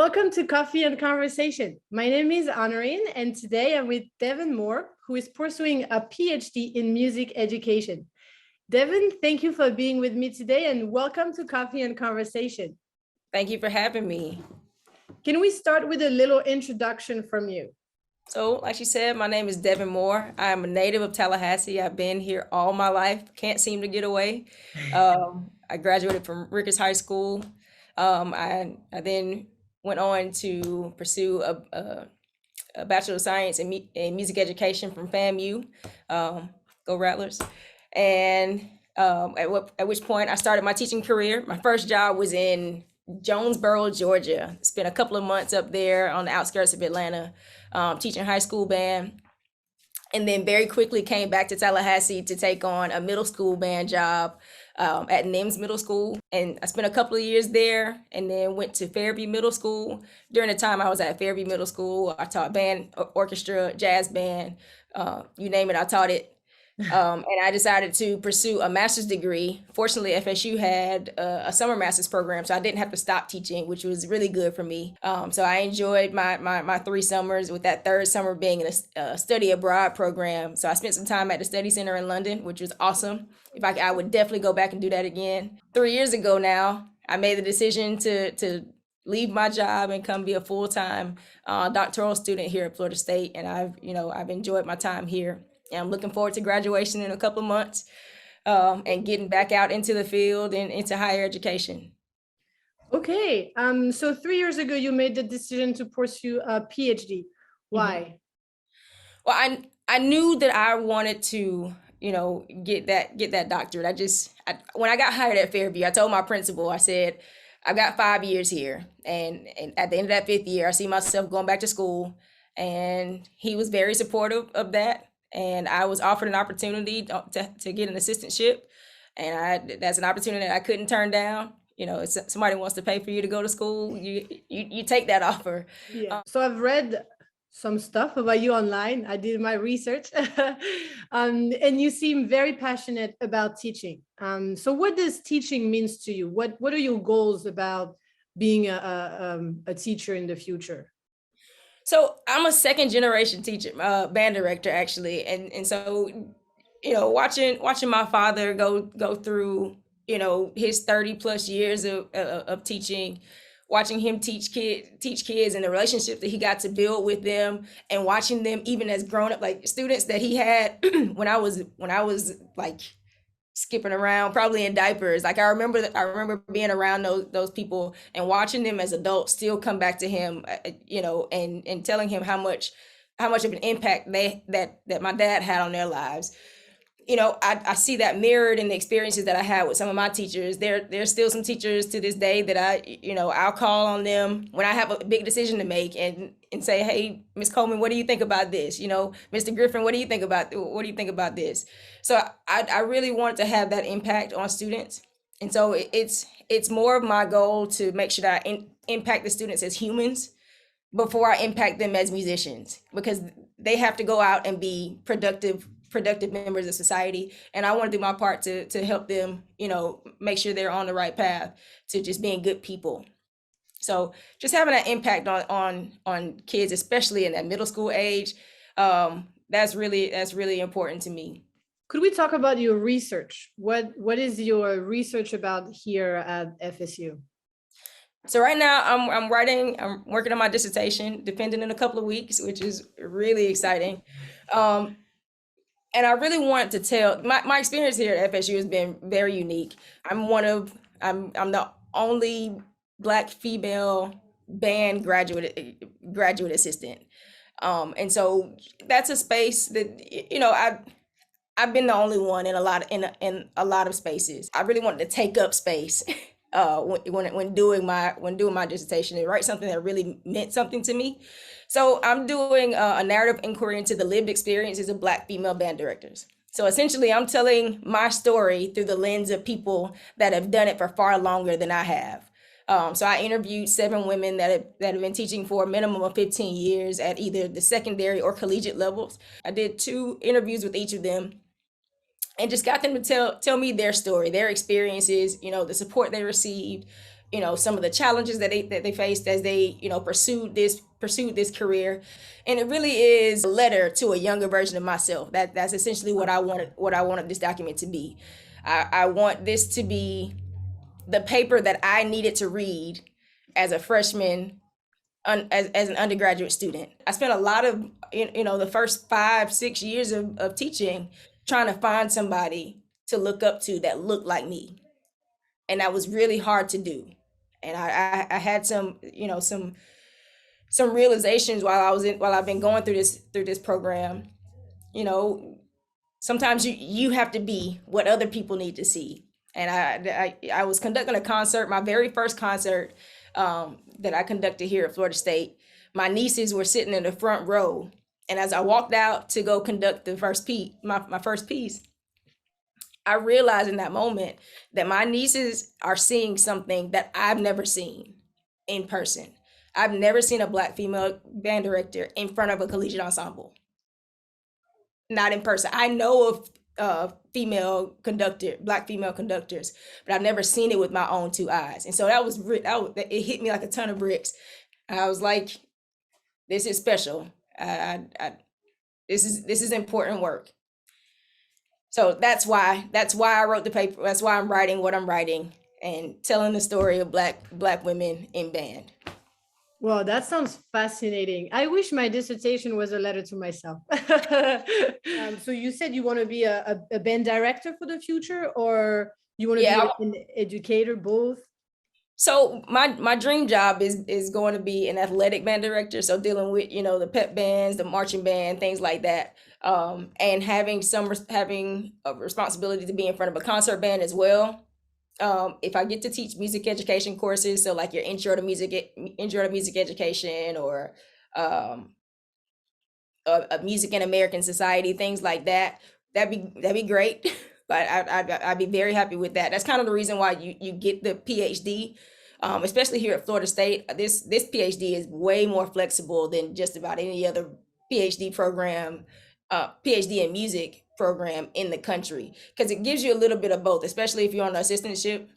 Welcome to Coffee and Conversation. My name is Honorine, and today I'm with Devan Moore, who is pursuing a PhD in music education. Devan, thank you for being with me today, and welcome to Coffee and Conversation. Thank you for having me. Can we start with a little introduction from you? So, like you said, my name is Devan Moore. I'm a native of Tallahassee. I've been here all my life. Can't seem to get away. I graduated from Ricketts High School. I then went on to pursue a Bachelor of Science in Music Education from FAMU. Go Rattlers. And at which point I started my teaching career. My first job was in Jonesboro, Georgia. Spent a couple of months up there on the outskirts of Atlanta, teaching high school band. And then very quickly came back to Tallahassee to take on a middle school band job at NIMS Middle School. And I spent a couple of years there and then went to Fairview Middle School. During the time I was at Fairview Middle School, I taught band, orchestra, jazz band, you name it, I taught it. And I decided to pursue a master's degree. Fortunately, FSU had a summer master's program, so I didn't have to stop teaching, which was really good for me. So I enjoyed my 3 summers, with that third summer being in a study abroad program. So I spent some time at the study center in London, which was awesome. I would definitely go back and do that again. 3 years ago now, I made the decision to leave my job and come be a full-time doctoral student here at Florida State, and I've enjoyed my time here. And I'm looking forward to graduation in a couple of months and getting back out into the field and into higher education. Okay, so 3 years ago, you made the decision to pursue a PhD. Why? Well, I knew that I wanted to, get that doctorate. When I got hired at Fairview, I told my principal, I said, I've got 5 years here. And at the end of that 5th year, I see myself going back to school. And he was very supportive of that. And I was offered an opportunity to get an assistantship, and that's an opportunity that I couldn't turn down. If somebody wants to pay for you to go to school, you take that offer. Yeah. So I've read some stuff about you online. I did my research, and you seem very passionate about teaching. So what does teaching means to you? What are your goals about being a teacher in the future? So I'm a second generation teacher, band director actually, and so watching my father go through his 30 plus years of teaching, watching him teach kids and the relationships that he got to build with them, and watching them even as grown up, like students that he had when I was like skipping around, probably in diapers. Like I remember being around those people and watching them as adults still come back to him, and telling him how much of an impact that my dad had on their lives. I see that mirrored in the experiences that I had with some of my teachers. There's still some teachers to this day that I'll call on them when I have a big decision to make and say, hey, Ms. Coleman, what do you think about this? Mr. Griffin, what do you think about this? So I really wanted to have that impact on students. And so it's more of my goal to make sure that I impact the students as humans before I impact them as musicians, because they have to go out and be productive members of society, and I want to do my part to help them, make sure they're on the right path to just being good people. So just having that impact on kids, especially in that middle school age, that's really important to me. Could we talk about your research? What is your research about here at FSU? So right now I'm working on my dissertation, defending in a couple of weeks, which is really exciting. And I really wanted to tell my experience here at FSU has been very unique. I'm the only Black female band graduate assistant. And so that's a space that, I've been the only one in a lot of spaces. I really wanted to take up space when doing my dissertation and write something that really meant something to me. So I'm doing a narrative inquiry into the lived experiences of Black female band directors. So essentially, I'm telling my story through the lens of people that have done it for far longer than I have. So I interviewed 7 women that have been teaching for a minimum of 15 years at either the secondary or collegiate levels. I did 2 interviews with each of them and just got them to tell me their story, their experiences, the support they received, some of the challenges that they faced as they, pursued this career. And it really is a letter to a younger version of myself. That's essentially what I wanted this document to be. I want this to be the paper that I needed to read as a freshman, as an undergraduate student. I spent a lot of, the first 5-6 years of teaching trying to find somebody to look up to that looked like me. And that was really hard to do. And I had some realizations while I've been going through this program. You know, Sometimes you have to be what other people need to see. And I was conducting a concert, my very first concert, that I conducted here at Florida State. My nieces were sitting in the front row, and as I walked out to go conduct the first piece, my first piece, I realized in that moment that my nieces are seeing something that I've never seen in person. I've never seen a Black female band director in front of a collegiate ensemble, not in person. I know of Black female conductors, but I've never seen it with my own two eyes. And so it hit me like a ton of bricks. I was like, this is special. This is important work. So that's why I wrote the paper. That's why I'm writing what I'm writing and telling the story of Black women in band. Well, that sounds fascinating. I wish my dissertation was a letter to myself. So you said you want to be a band director for the future, or you want to Yeah. be an educator, both? So my dream job is going to be an athletic band director. So dealing with, the pep bands, the marching band, things like that, and having a responsibility to be in front of a concert band as well. If I get to teach music education courses, so like your intro to music education, or um, a music in American society, things like that, that'd be great. But I'd be very happy with that. That's kind of the reason why you get the PhD, especially here at Florida State. This PhD is way more flexible than just about any other PhD program, PhD in music program in the country, because it gives you a little bit of both, especially if you're on an assistantship.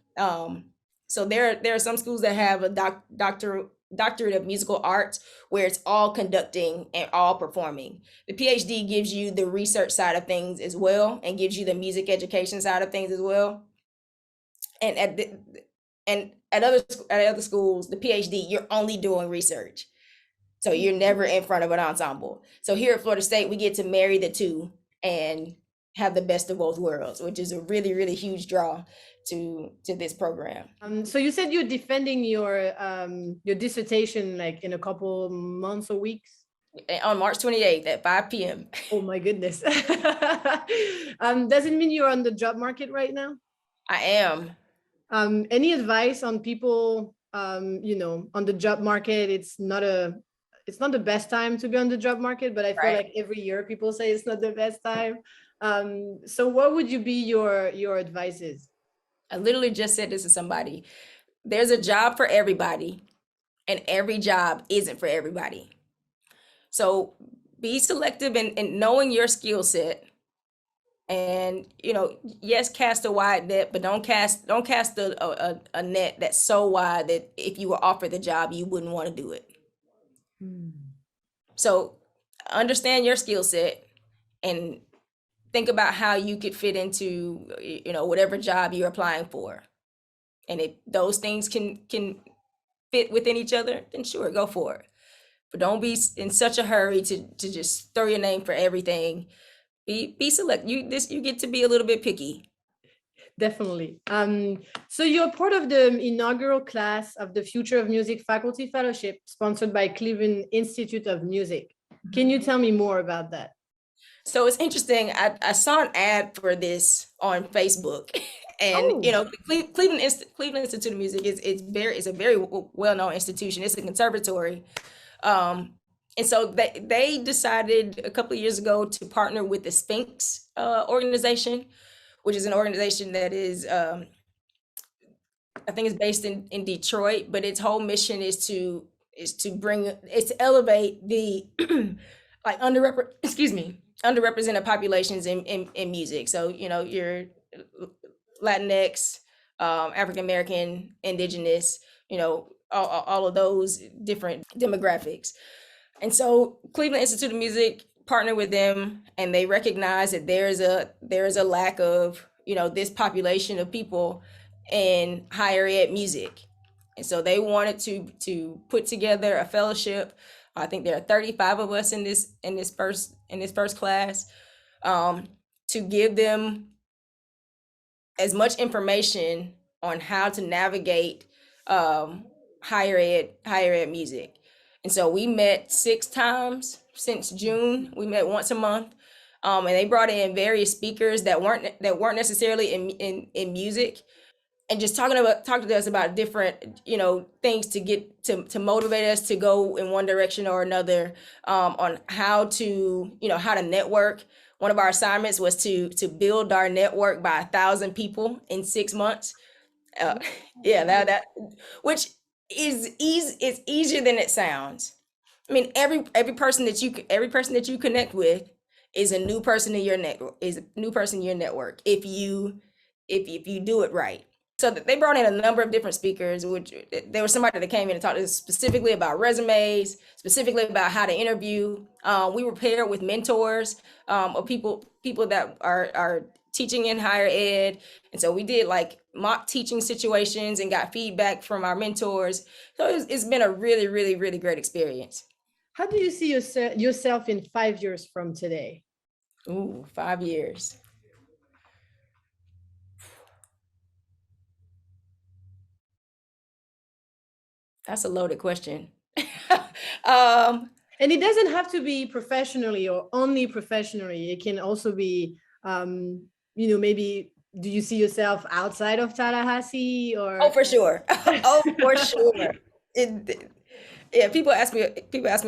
So there are some schools that have a doctorate of musical arts, where it's all conducting and all performing. The PhD gives you the research side of things as well, and gives you the music education side of things as well. And at other schools, the PhD, you're only doing research. So you're never in front of an ensemble. So here at Florida State, we get to marry the two and have the best of both worlds, which is a really, really huge draw to this program. So you said you're defending your dissertation like in a couple months or weeks. On March 28th at 5 p.m. Oh my goodness. Does it mean you're on the job market right now? I am. Any advice on people, on the job market? It's not the best time to be on the job market, but I feel Right. like every year people say it's not the best time. So what would you be your advices? I literally just said this to somebody. There's a job for everybody, and every job isn't for everybody. So be selective in knowing your skill set, and yes, cast a wide net, but don't cast a net that's so wide that if you were offered the job, you wouldn't want to do it. So understand your skill set and think about how you could fit into whatever job you're applying for. And if those things can fit within each other, then sure, go for it. But don't be in such a hurry to just throw your name for everything. Be select. You get to be a little bit picky. Definitely. So you're part of the inaugural class of the Future of Music Faculty Fellowship, sponsored by Cleveland Institute of Music. Can you tell me more about that? So it's interesting. I saw an ad for this on Facebook, and Oh. Cleveland Institute of Music is a very well known institution. It's a conservatory, and so they decided a couple of years ago to partner with the Sphinx organization, which is an organization that is I think it's based in Detroit, but its whole mission is to elevate the like underrepresented populations in music. So your Latinx, African American, Indigenous, all of those different demographics. And so Cleveland Institute of Music partnered with them, and they recognize that there is a lack of this population of people in higher ed music, and so they wanted to put together a fellowship. I think there are 35 of us in this first class, to give them as much information on how to navigate higher ed music. And so we met 6 times since June. We met once a month, and they brought in various speakers that weren't necessarily in music, and just talking to us about different things to get to motivate us to go in one direction or another, on how to network. One of our assignments was to build our network by 1,000 people in 6 months. Yeah, that which is it's easier than it sounds. I mean, every person that you connect with is a new person in your network, if you do it right. So they brought in a number of different speakers, which there was somebody that came in and talked to us specifically about resumes, specifically about how to interview. We were paired with mentors, of people that are teaching in higher ed. And so we did like mock teaching situations and got feedback from our mentors. So it's been a really, really, really great experience. How do you see yourself in 5 years from today? Ooh, 5 years. That's a loaded question. And it doesn't have to be professionally or only professionally. It can also be, maybe, do you see yourself outside of Tallahassee or? Oh, for sure. Oh, for sure. Yeah, people ask me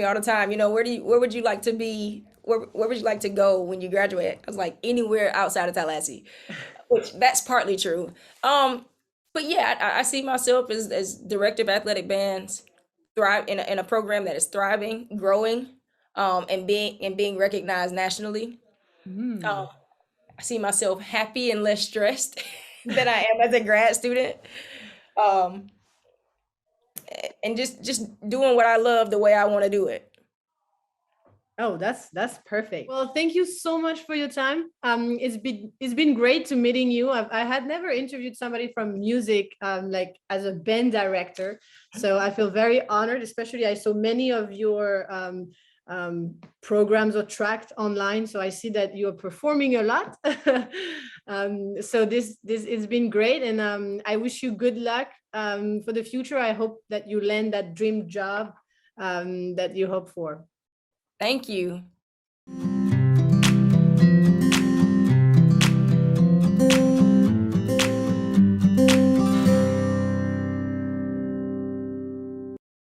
all the time, where would you like to be? Where would you like to go when you graduate? I was like, anywhere outside of Tallahassee, which that's partly true. But yeah, I see myself as director of athletic bands, thrive in a program that is thriving, growing, and being recognized nationally. I see myself happy and less stressed than I am as a grad student. Um, and just doing what I love the way I want to do it. Oh, that's perfect. Well, thank you so much for your time. It's been great to meeting you. I had never interviewed somebody from music, like as a band director. So I feel very honored, especially I saw many of your programs or tracked online. So I see that you are performing a lot. So this it's been great, and I wish you good luck for the future. I hope that you land that dream job that you hope for. Thank you.